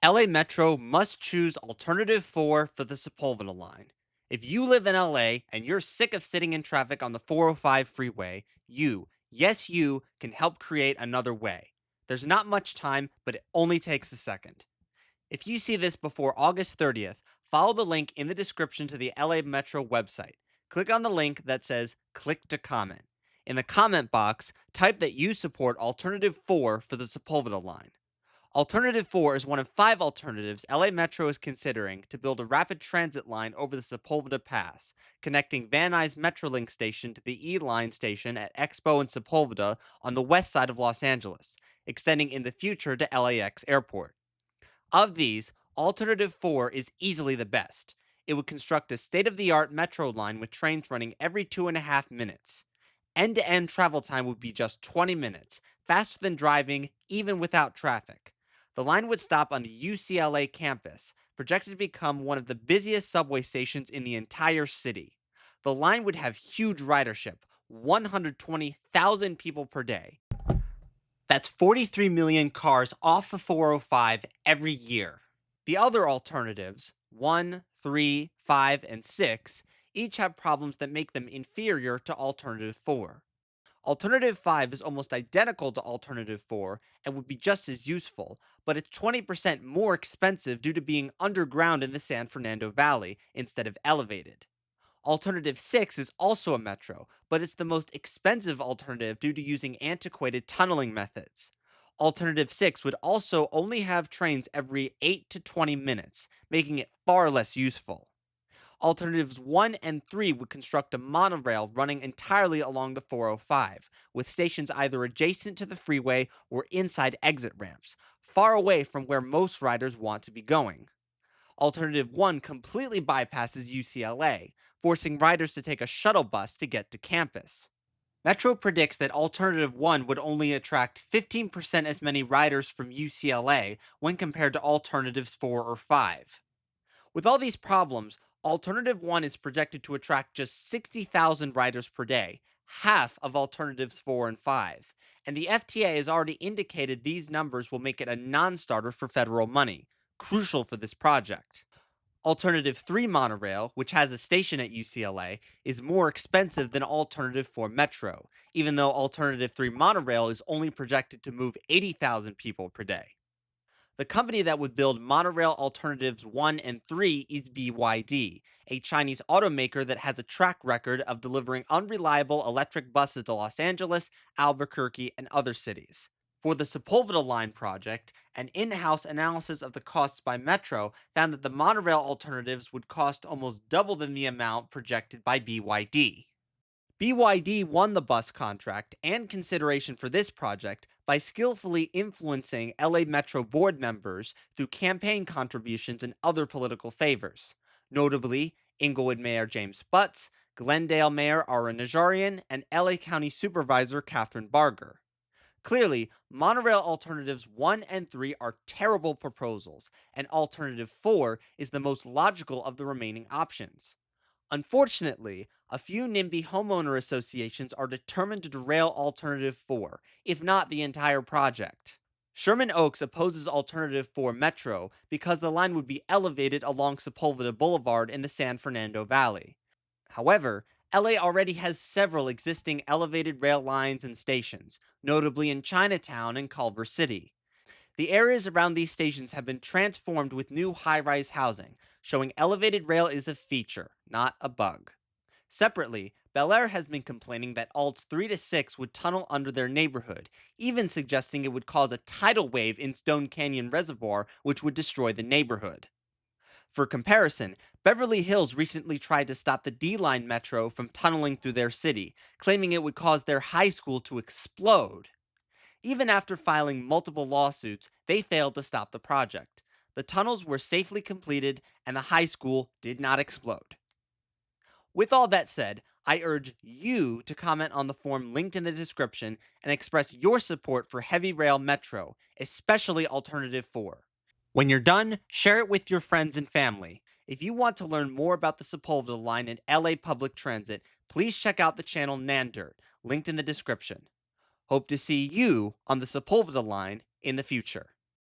LA Metro must choose Alternative 4 for the Sepulveda line. If you live in LA and you're sick of sitting in traffic on the 405 freeway, yes, you can help create another way. There's not much time, but it only takes a second. If you see this before August 30th, follow the link in the description to the LA Metro website. Click on the link that says Click to Comment. In the comment box, type that you support Alternative 4 for the Sepulveda line. Alternative 4 is one of 5 alternatives LA Metro is considering to build a rapid transit line over the Sepulveda Pass, connecting Van Nuys Metrolink station to the E Line station at Expo and Sepulveda on the west side of Los Angeles, extending in the future to LAX Airport. Of these, Alternative 4 is easily the best. It would construct a state of the art metro line with trains running every 2.5 minutes. End to end travel time would be just 20 minutes, faster than driving, even without traffic. The line would stop on the UCLA campus, projected to become one of the busiest subway stations in the entire city. The line would have huge ridership, 120,000 people per day. That's 43 million cars off the 405 every year. The other alternatives, 1, 3, 5, and 6, each have problems that make them inferior to Alternative 4. Alternative 5 is almost identical to Alternative 4 and would be just as useful, but it's 20% more expensive due to being underground in the San Fernando Valley instead of elevated. Alternative 6 is also a metro, but it's the most expensive alternative due to using antiquated tunneling methods. Alternative 6 would also only have trains every 8 to 20 minutes, making it far less useful. Alternatives 1 and 3 would construct a monorail running entirely along the 405, with stations either adjacent to the freeway or inside exit ramps, far away from where most riders want to be going. Alternative 1 completely bypasses UCLA, forcing riders to take a shuttle bus to get to campus. Metro predicts that Alternative 1 would only attract 15% as many riders from UCLA when compared to Alternatives 4 or 5. With all these problems, Alternative 1 is projected to attract just 60,000 riders per day, half of Alternatives 4 and 5. And the FTA has already indicated these numbers will make it a non starter for federal money, crucial for this project. Alternative 3 monorail, which has a station at UCLA, is more expensive than Alternative 4 metro, even though Alternative 3 monorail is only projected to move 80,000 people per day. The company that would build monorail alternatives 1 and 3 is BYD, a Chinese automaker that has a track record of delivering unreliable electric buses to Los Angeles, Albuquerque, and other cities. For the Sepulveda Line project, an in house analysis of the costs by Metro found that the monorail alternatives would cost almost double than the amount projected by BYD. BYD won the bus contract and consideration for this project by skillfully influencing LA Metro board members through campaign contributions and other political favors, notably Inglewood Mayor James Butts, Glendale Mayor Ara Najarian, and LA County Supervisor Catherine Barger. Clearly, monorail alternatives 1 and 3 are terrible proposals, and alternative 4 is the most logical of the remaining options. Unfortunately, a few NIMBY homeowner associations are determined to derail Alternative 4, if not the entire project. Sherman Oaks opposes Alternative 4 Metro because the line would be elevated along Sepulveda Boulevard in the San Fernando Valley. However, LA already has several existing elevated rail lines and stations, notably in Chinatown and Culver City. The areas around these stations have been transformed with new high rise housing, showing elevated rail is a feature, not a bug. Separately, Bel Air has been complaining that Alts 3 to 6 would tunnel under their neighborhood, even suggesting it would cause a tidal wave in Stone Canyon Reservoir, which would destroy the neighborhood. For comparison, Beverly Hills recently tried to stop the D Line Metro from tunneling through their city, claiming it would cause their high school to explode. Even after filing multiple lawsuits, they failed to stop the project. The tunnels were safely completed, and the high school did not explode. With all that said, I urge you to comment on the form linked in the description and express your support for Heavy Rail Metro, especially Alternative 4. When you're done, share it with your friends and family. If you want to learn more about the Sepulveda line and LA Public Transit, please check out the channel Nandert, linked in the description. Hope to see you on the Sepulveda line in the future.